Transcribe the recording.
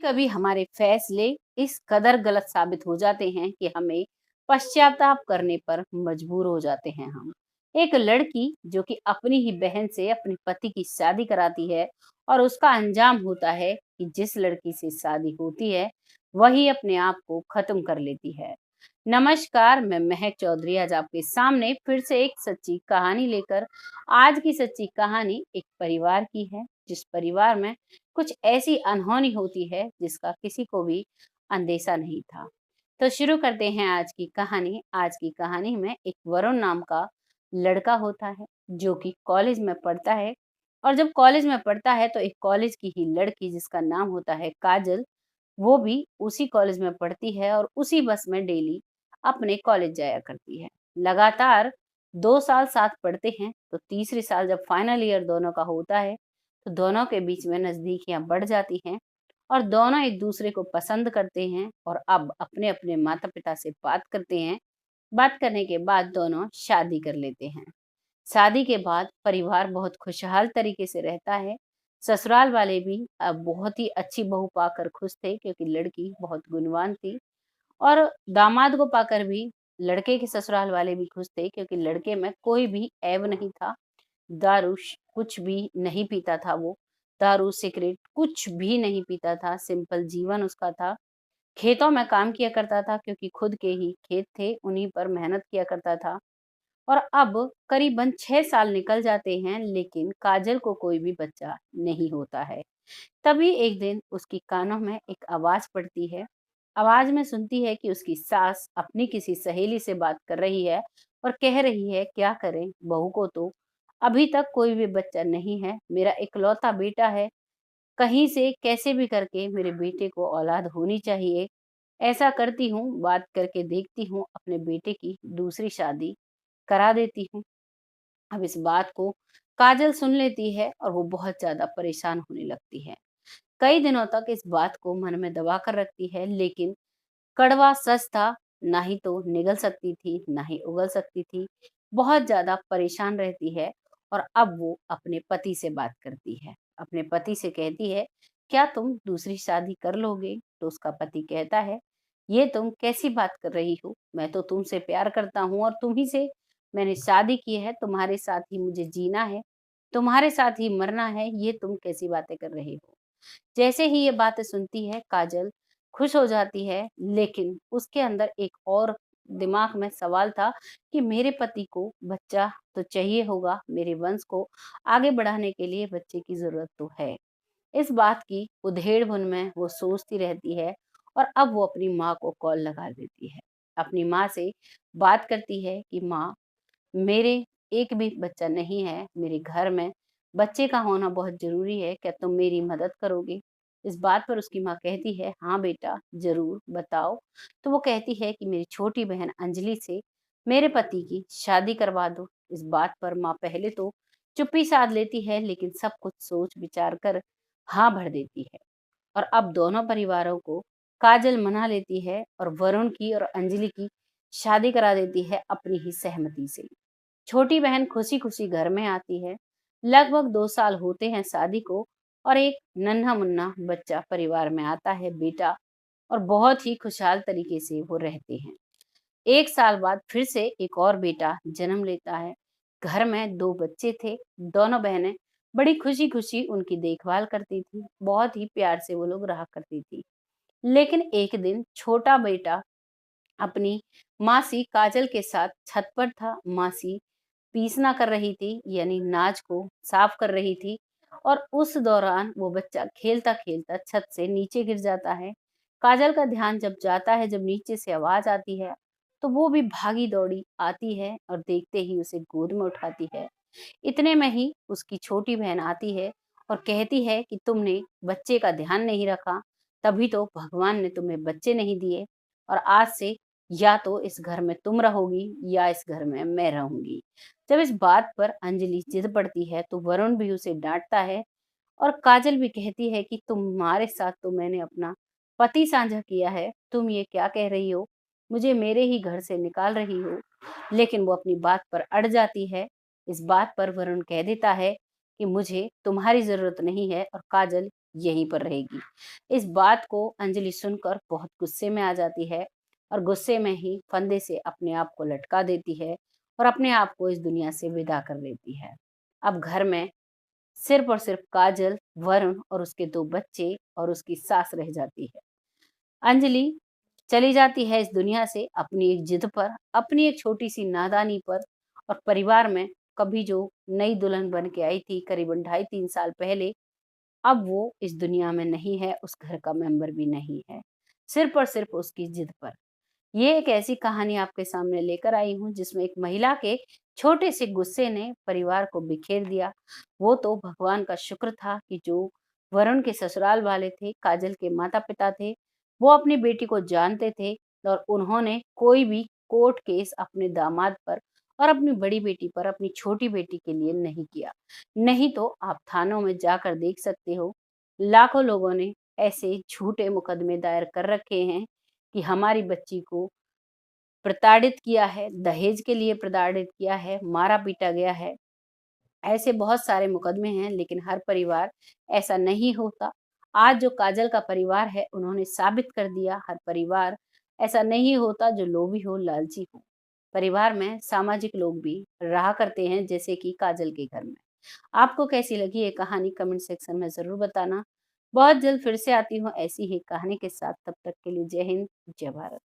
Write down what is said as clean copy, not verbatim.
कभी-कभी हमारे फैसले इस कदर गलत साबित हो जाते हैं कि हमें पश्चाताप करने पर मजबूर हो जाते हैं हम। एक लड़की जो कि अपनी ही बहन से अपने पति की शादी कराती है और उसका अंजाम होता है कि जिस लड़की से शादी होती है वही अपने आप को खत्म कर लेती है। नमस्कार, मैं महक चौधरी आज आपके सामने फिर से एक सच्ची कहानी लेकर। आज की सच्ची कहानी एक परिवार की है, जिस परिवार में कुछ ऐसी अनहोनी होती है जिसका किसी को भी अंदेशा नहीं था। तो शुरू करते हैं आज की कहानी। आज की कहानी में एक वरुण नाम का लड़का होता है जो कि कॉलेज में पढ़ता है। और जब कॉलेज में पढ़ता है तो एक कॉलेज की ही लड़की जिसका नाम होता है काजल, वो भी उसी कॉलेज में पढ़ती है और उसी बस में डेली अपने कॉलेज जाया करती है। लगातार 2 साल साथ पढ़ते हैं, तो तीसरे साल जब फाइनल ईयर दोनों का होता है तो दोनों के बीच में नजदीकियां बढ़ जाती हैं और दोनों एक दूसरे को पसंद करते हैं और अब अपने अपने माता पिता से बात करते हैं। बात करने के बाद दोनों शादी कर लेते हैं। शादी के बाद परिवार बहुत खुशहाल तरीके से रहता है। ससुराल वाले भी अब बहुत ही अच्छी बहू पाकर खुश थे, क्योंकि लड़की बहुत गुणवान थी। और दामाद को पाकर भी लड़के के ससुराल वाले भी खुश थे, क्योंकि लड़के में कोई भी ऐब नहीं था। कुछ भी नहीं पीता था वो। दारू सिगरेट कुछ भी नहीं पीता था, सिंपल जीवन उसका था। खेतों में काम किया करता था, क्योंकि खुद के ही खेत थे, उन्हीं पर मेहनत किया करता था। और अब करीबन 6 साल निकल जाते हैं, लेकिन काजल को कोई भी बच्चा नहीं होता है। तभी एक दिन उसकी कानों में एक आवाज पड़ती है। आवाज में सुनती है कि उसकी सास अपनी किसी सहेली से बात कर रही है और कह रही है, क्या करें, बहू को तो अभी तक कोई भी बच्चा नहीं है, मेरा इकलौता बेटा है, कहीं से कैसे भी करके मेरे बेटे को औलाद होनी चाहिए। ऐसा करती हूँ, बात करके देखती हूँ, अपने बेटे की दूसरी शादी करा देती हूँ। अब इस बात को काजल सुन लेती है और वो बहुत ज्यादा परेशान होने लगती है। कई दिनों तक इस बात को मन में दबा कर रखती है, लेकिन कड़वा सच था, ना ही तो निगल सकती थी, ना ही उगल सकती थी। बहुत ज्यादा परेशान रहती है और अब वो अपने पति से बात करती है। अपने पति से कहती है, क्या तुम दूसरी शादी कर लोगे? तो उसका पति कहता है, ये तुम कैसी बात कर रही हो? मैं तो तुमसे प्यार करता हूँ और तुम ही से मैंने शादी की है, तुम्हारे साथ ही मुझे जीना है, तुम्हारे साथ ही मरना है, ये तुम कैसी बातें कर रही हो? जैसे ही ये बातें सुनती है काजल खुश हो जाती है, लेकिन उसके अंदर एक और दिमाग में सवाल था कि मेरे पति को बच्चा तो चाहिए होगा, मेरे वंश को आगे बढ़ाने के लिए बच्चे की जरूरत तो है। इस बात की उधेड़-बुन में वो सोचती रहती है और अब वो अपनी माँ को कॉल लगा देती है। अपनी माँ से बात करती है कि माँ, मेरे एक भी बच्चा नहीं है, मेरे घर में बच्चे का होना बहुत ज़रूरी है, क्या तुम मेरी मदद करोगे? इस बात पर उसकी माँ कहती है, हाँ बेटा, ज़रूर, बताओ। तो वो कहती है कि मेरी छोटी बहन अंजलि से मेरे पति की शादी करवा दो। इस बात पर माँ पहले तो चुप्पी साध लेती है, लेकिन सब कुछ सोच विचार कर हाँ भर देती है। और अब दोनों परिवारों को काजल मना लेती है और वरुण की और अंजलि की शादी करा देती है अपनी ही सहमति से। छोटी बहन खुशी-खुशी घर में आती है। लगभग 2 साल होते हैं शादी को और एक नन्हा-मुन्ना बच्चा परिवार में आता है, बेटा, और बहुत ही खुशहाल तरीके से वो रहते हैं। 1 साल बाद फिर से एक और बेटा जन्म लेता है। घर में 2 बच्चे थे, दोनों बहनें बड़ी खुशी-खुशी उनकी देखभाल करती थी, बहुत ही प्यार से वो लोग रहा करती थी। लेकिन एक दिन छोटा बेटा अपनी मासी काजल के साथ छत पर था। मासी पीसना कर रही थी, यानी नाज को साफ कर रही थी, और उस दौरान वो बच्चा खेलता-खेलता छत से नीचे गिर जाता है। काजल का ध्यान जब जाता है, जब नीचे से आवाज़ आती है, तो वो भी भागी-दौड़ी आती है और देखते ही उसे गोद में उठाती है। इतने में ही उसकी छोटी बहन आती है और कहती है कि तुमने बच्चे का ध्यान नहीं रखा, तभी तो भगवान ने तुम्हें बच्चे नहीं दिए, और आज से या तो इस घर में तुम रहोगी या इस घर में मैं रहूंगी। जब इस बात पर अंजलि जिद पड़ती है तो वरुण भी उसे डांटता है और काजल भी कहती है कि तुम्हारे साथ तो मैंने अपना पति साझा किया है, तुम ये क्या कह रही हो, मुझे मेरे ही घर से निकाल रही हो। लेकिन वो अपनी बात पर अड़ जाती है। इस बात पर वरुण कह देता है कि मुझे तुम्हारी जरूरत नहीं है, और काजल यहीं पर रहेगी। इस बात को अंजलि सुनकर बहुत गुस्से में आ जाती है और गुस्से में ही फंदे से अपने आप को लटका देती है और अपने आप को इस दुनिया से विदा कर देती है। अब घर में सिर्फ और सिर्फ काजल, वरुण और उसके 2 बच्चे और उसकी सास रह जाती है। अंजलि चली जाती है इस दुनिया से अपनी एक जिद पर, अपनी एक छोटी-सी नादानी पर और परिवार में कभी जो नई दुल्हन बन के आई थी करीबन ढाई 3 साल पहले, अब वो इस दुनिया में नहीं है, उस घर का मेंबर भी नहीं है। सिर्फ़ और सिर्फ़ उसकी जिद पर। ये एक ऐसी कहानी आपके सामने लेकर आई हूँ जिसमें एक महिला के छोटे से गुस्से ने परिवार को बिखेर दिया। वो तो भगवान का शुक्र था कि जो वरुण के ससुराल वाले थे, काजल के माता-पिता थे, वो अपनी बेटी को जानते थे और उन्होंने कोई भी कोर्ट केस अपने दामाद पर और अपनी बड़ी बेटी पर, अपनी छोटी बेटी के लिए नहीं किया। नहीं तो आप थानों में जाकर देख सकते हो, लाखों लोगों ने ऐसे झूठे मुकदमे दायर कर रखे हैं कि हमारी बच्ची को प्रताड़ित किया है, दहेज के लिए प्रताड़ित किया है, मारा-पीटा गया है। ऐसे बहुत सारे मुकदमे हैं, लेकिन हर परिवार ऐसा नहीं होता। आज जो काजल का परिवार है, उन्होंने साबित कर दिया, हर परिवार ऐसा नहीं होता जो लोभी हो, लालची हो। परिवार में सामाजिक लोग भी रहा करते हैं, जैसे कि काजल के घर में। आपको कैसी लगी ये कहानी कमेंट सेक्शन में ज़रूर बताना। बहुत जल्द फिर से आती हूँ ऐसी ही कहानी के साथ, तब तक के लिए जय हिंद, जय भारत।